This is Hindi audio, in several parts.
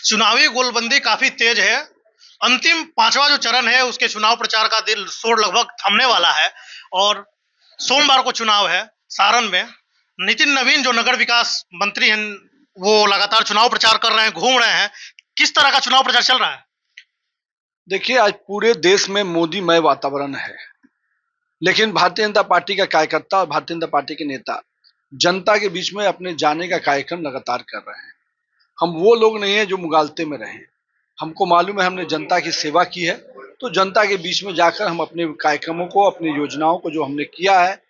चुनावी गोलबंदी काफी तेज है। अंतिम पांचवा जो चरण है उसके चुनाव प्रचार का दिल शोर लगभग थमने वाला है और सोमवार को चुनाव है सारण में। नितिन नवीन जो नगर विकास मंत्री हैं वो लगातार चुनाव प्रचार कर रहे हैं, घूम रहे हैं। किस तरह का चुनाव प्रचार चल रहा है? देखिए, आज पूरे देश में मोदीमय वातावरण है, लेकिन भारतीय जनता पार्टी का कार्यकर्ता और भारतीय जनता पार्टी के नेता जनता के बीच में अपने जाने का कार्यक्रम लगातार कर रहे हैं। हम वो लोग नहीं है जो मुगालते में रहे। हमको मालूम है हमने जनता की सेवा की है, तो जनता के बीच में जाकर हम अपने कार्यक्रमों को, अपनी योजनाओं को जो हमने किया है,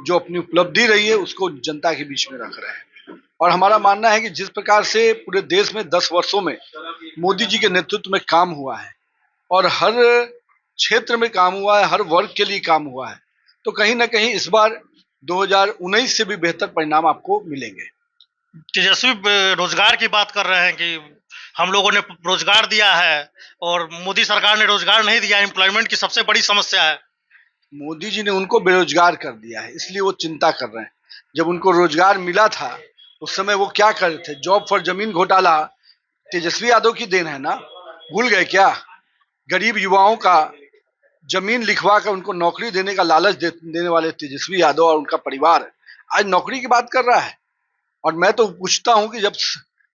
जो अपनी उपलब्धि रही है, उसको जनता के बीच में रख रहे हैं। और हमारा मानना है कि जिस प्रकार से पूरे देश में 10 वर्षों में मोदी जी के नेतृत्व में काम हुआ है और हर क्षेत्र में काम हुआ है, हर वर्ग के लिए काम हुआ है, तो कहीं ना कहीं इस बार 2019 से भी बेहतर परिणाम आपको मिलेंगे। तेजस्वी रोजगार की बात कर रहे हैं कि हम लोगों ने रोजगार दिया है और मोदी सरकार ने रोजगार नहीं दिया। एम्प्लॉयमेंट की सबसे बड़ी समस्या है। मोदी जी ने उनको बेरोजगार कर दिया है, इसलिए वो चिंता कर रहे हैं। जब उनको रोजगार मिला था उस समय वो क्या कर रहे थे? जॉब फॉर जमीन घोटाला तेजस्वी यादव की देन है ना, भूल गए क्या? गरीब युवाओं का जमीन लिखवा कर उनको नौकरी देने का लालच देने वाले तेजस्वी यादव और उनका परिवार आज नौकरी की बात कर रहा है। और मैं तो पूछता हूं कि जब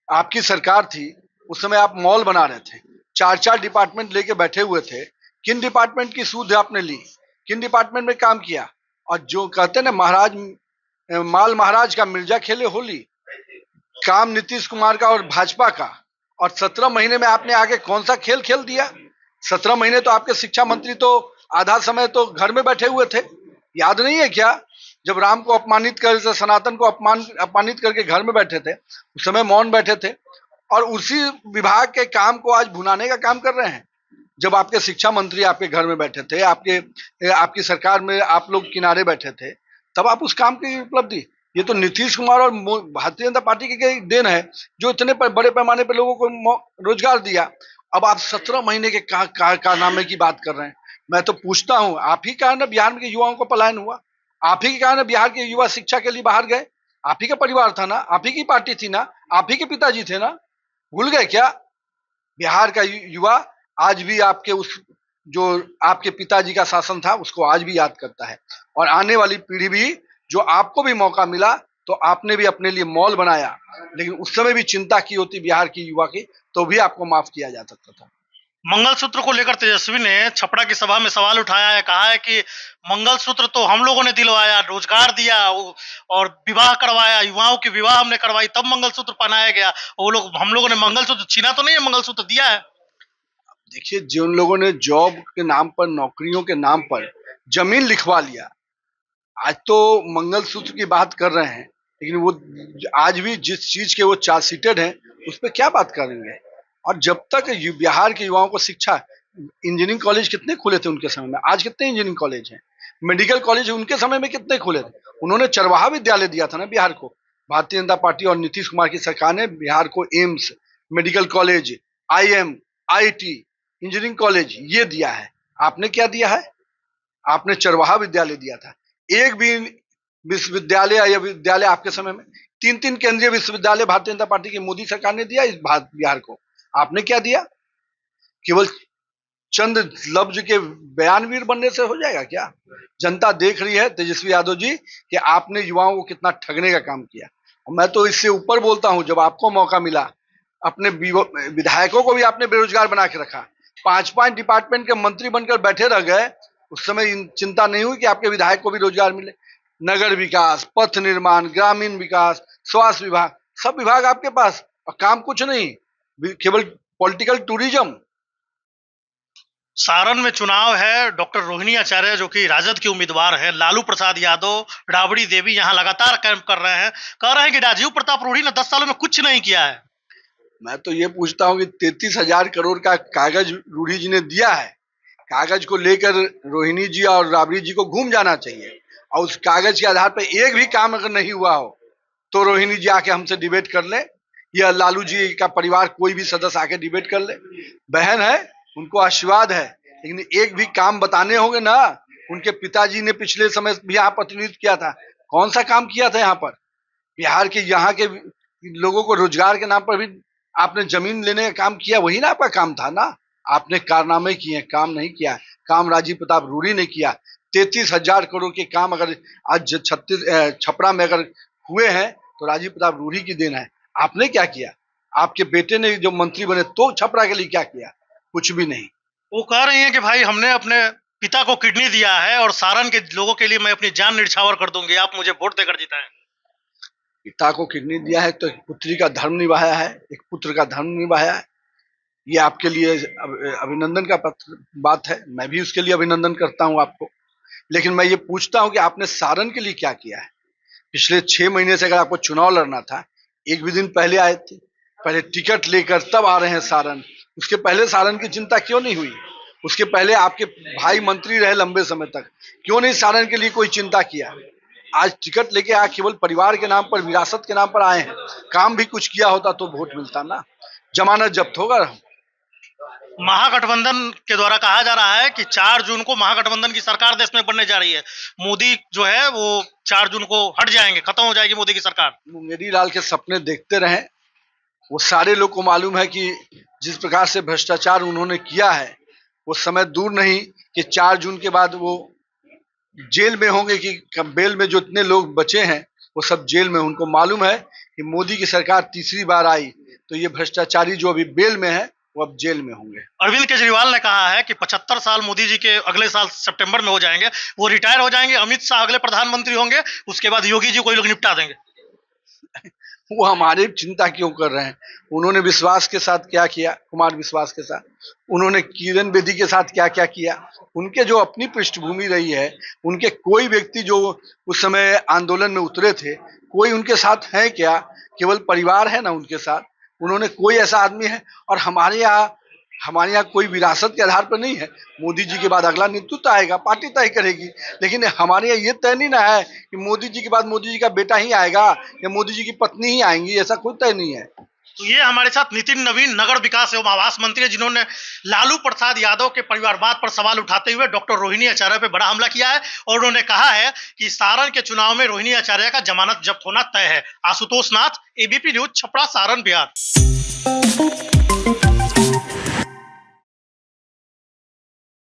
आपकी सरकार थी उस समय आप मॉल बना रहे थे, चार चार डिपार्टमेंट लेके बैठे हुए थे। किन डिपार्टमेंट की सूद आपने ली? किन डिपार्टमेंट में काम किया? और जो कहते हैं ना, महाराज माल महाराज का मिर्जा खेले होली, काम नीतीश कुमार का और भाजपा का। और 17 महीने में आपने आगे कौन सा खेल खेल दिया? 17 महीने तो आपके शिक्षा मंत्री तो आधा समय तो घर में बैठे हुए थे। याद नहीं है क्या? जब राम को अपमानित कर, सनातन को अपमानित करके घर में बैठे थे, उस समय मौन बैठे थे। और उसी विभाग के काम को आज भुनाने का काम कर रहे हैं। जब आपके शिक्षा मंत्री आपके घर में बैठे थे, आपकी सरकार में आप लोग किनारे बैठे थे, तब आप उस काम की उपलब्धि। ये तो नीतीश कुमार और भारतीय जनता पार्टी की देन है, जो इतने बड़े पैमाने पर लोगों को रोजगार दिया। अब आप 17 महीने के कारनामे की बात कर रहे हैं। मैं तो पूछता हूं, आप ही कारण बिहार में युवाओं को पलायन हुआ, आप ही के कारण बिहार के युवा शिक्षा के लिए बाहर गए। आप ही का परिवार था ना, आप ही की पार्टी थी ना, आप ही के पिताजी थे ना, भूल गए क्या? बिहार का युवा आज भी आपके उस जो आपके पिताजी का शासन था उसको आज भी याद करता है। और आने वाली पीढ़ी भी, जो आपको भी मौका मिला तो आपने भी अपने लिए मॉल बनाया, लेकिन उस समय भी चिंता की होती बिहार की युवा की, तो भी आपको माफ किया जा सकता था। मंगलसूत्र को लेकर तेजस्वी ने छपरा की सभा में सवाल उठाया है, कहा है कि मंगलसूत्र तो हम लोगों ने दिलवाया, रोजगार दिया और विवाह करवाया, युवाओं की विवाह हमने करवाई, तब मंगलसूत्र पहनाया गया। वो लोग, हम लोगों ने मंगलसूत्र छीना तो नहीं है, मंगलसूत्र दिया है। देखिए, जिन लोगों ने जॉब के नाम पर, नौकरियों के नाम पर जमीन लिखवा लिया, आज तो मंगलसूत्र की बात कर रहे हैं, लेकिन वो आज भी जिस चीज के वो चार्जशीटेड हैं उस पर क्या बात करेंगे? और जब तक बिहार के युवाओं को शिक्षा, इंजीनियरिंग कॉलेज कितने खुले थे उनके समय में? आज कितने इंजीनियरिंग कॉलेज हैं? मेडिकल कॉलेज उनके समय में कितने खुले थे? उन्होंने चरवाहा विद्यालय दिया था ना बिहार को। भारतीय जनता पार्टी और नीतीश कुमार की सरकार ने बिहार को AIIMS, medical college, IIM, IIT, engineering college ये दिया है। आपने क्या दिया है? आपने चरवाहा विद्यालय दिया था। एक भी विश्वविद्यालय या विद्यालय आपके समय में, 3-3 केंद्रीय विश्वविद्यालय भारतीय जनता पार्टी की मोदी सरकार ने दिया इस बिहार को। आपने क्या दिया? केवल चंद लफ्ज के बयानवीर बनने से हो जाएगा क्या? जनता देख रही है तेजस्वी यादव जी कि आपने युवाओं को कितना ठगने का काम किया। मैं तो इससे ऊपर बोलता हूं, जब आपको मौका मिला, अपने विधायकों को भी आपने बेरोजगार बना के रखा, 5-5 डिपार्टमेंट के मंत्री बनकर बैठे रह गए। उस समय चिंता नहीं हुई कि आपके विधायक को भी रोजगार मिले? नगर विकास, पथ निर्माण, ग्रामीण विकास, स्वास्थ्य विभाग, सब विभाग आपके पास, और काम कुछ नहीं, केवल पॉलिटिकल टूरिज्म। सारण में चुनाव है। डॉक्टर रोहिणी आचार्य जो कि राजद के उम्मीदवार हैं, लालू प्रसाद यादव, राबड़ी देवी यहाँ लगातार कैंप कर रहे हैं। कह रहे हैं कि राजीव प्रताप रूढ़ी ने 10 सालों में कुछ नहीं किया है। मैं तो ये पूछता हूँ कि 33,000 करोड़ का कागज रूढ़ी जी ने दिया है। कागज को लेकर रोहिणी जी और राबड़ी जी को घूम जाना चाहिए, और उस कागज के आधार पर एक भी काम अगर नहीं हुआ हो तो रोहिणी जी आके हमसे डिबेट कर ले, या लालू जी का परिवार कोई भी सदस्य आके डिबेट कर ले। बहन है, उनको आशीर्वाद है, लेकिन एक भी काम बताने होंगे ना। उनके पिताजी ने पिछले समय भी यहाँ प्रतिनिधित्व किया था, कौन सा काम किया था यहाँ पर? बिहार के यहाँ के लोगों को रोजगार के नाम पर भी आपने जमीन लेने का काम किया, वही ना आपका काम था ना। आपने कारनामे किए, काम नहीं किया। काम राजीव प्रताप रूढ़ी ने किया। 33,000 करोड़ के काम अगर आज छपरा में अगर हुए हैं तो राजीव प्रताप रूढ़ी की देन है। आपने क्या किया? आपके बेटे ने जो मंत्री बने तो छपरा के लिए क्या किया? कुछ भी नहीं। वो कह रही हैं कि भाई हमने अपने पिता को किडनी दिया है और सारण के लोगों के लिए मैं अपनी जान न्यौछावर कर दूंगी, आप मुझे वोट देकर जिताएं। पिता को किडनी दिया है तो एक पुत्री का धर्म निभाया है, एक पुत्र का धर्म निभाया है। ये आपके लिए अभिनंदन का बात है। मैं भी उसके लिए अभिनंदन करता हूं आपको। लेकिन मैं ये पूछता हूं कि आपने सारण के लिए क्या किया है? पिछले 6 महीने से अगर आपको चुनाव लड़ना था, एक भी दिन पहले आए थे, पहले टिकट लेकर तब आ रहे हैं सारण। उसके पहले सारण की चिंता क्यों नहीं हुई? उसके पहले आपके भाई मंत्री रहे लंबे समय तक, क्यों नहीं सारण के लिए कोई चिंता किया? आज टिकट लेके आ केवल परिवार के नाम पर, विरासत के नाम पर आए हैं। काम भी कुछ किया होता तो वोट मिलता ना। जमानत जब्त होगा। महागठबंधन के द्वारा कहा जा रहा है कि 4 जून को महागठबंधन की सरकार देश में बनने जा रही है। मोदी जो है वो 4 जून को हट जाएंगे, खत्म हो जाएगी मोदी की सरकार। मुंगेरी लाल के सपने देखते रहे। वो सारे लोग को मालूम है कि जिस प्रकार से भ्रष्टाचार उन्होंने किया है, वो समय दूर नहीं कि 4 जून के बाद वो जेल में होंगे। कि बेल में जो इतने लोग बचे हैं वो सब जेल में। उनको मालूम है कि मोदी की सरकार तीसरी बार आई तो ये भ्रष्टाचारी जो अभी बेल में है वो अब जेल में होंगे। अरविंद केजरीवाल ने कहा है कि 75 साल मोदी जी के अगले साल सितंबर में हो जाएंगे, वो रिटायर हो जाएंगे, अमित शाह अगले प्रधानमंत्री होंगे, उसके बाद योगी जी को लोग निपटा देंगे। वो हमारी चिंता क्यों कर रहे हैं? उन्होंने विश्वास के साथ क्या किया, कुमार विश्वास के साथ, उन्होंने किरण बेदी के साथ क्या क्या किया। उनके जो अपनी पृष्ठभूमि रही है, उनके कोई व्यक्ति जो उस समय आंदोलन में उतरे थे, कोई उनके साथ है क्या? केवल परिवार है ना उनके साथ। उन्होंने कोई ऐसा आदमी है? और हमारे यहाँ कोई विरासत के आधार पर नहीं है। मोदी जी के बाद अगला नेतृत्व आएगा, पार्टी तय करेगी। लेकिन हमारे यहाँ ये तय नहीं ना है कि मोदी जी के बाद मोदी जी का बेटा ही आएगा या मोदी जी की पत्नी ही आएंगी, ऐसा कोई तय नहीं है। तो ये हमारे साथ नितिन नवीन नगर विकास एवं आवास मंत्री है, जिन्होंने लालू प्रसाद यादव के परिवारवाद पर सवाल उठाते हुए डॉक्टर रोहिणी आचार्य पर बड़ा हमला किया है और उन्होंने कहा है कि सारण के चुनाव में रोहिणी आचार्य का जमानत जब्त होना तय है। आशुतोष नाथ, एबीपी न्यूज, छपरा, सारण, बिहार।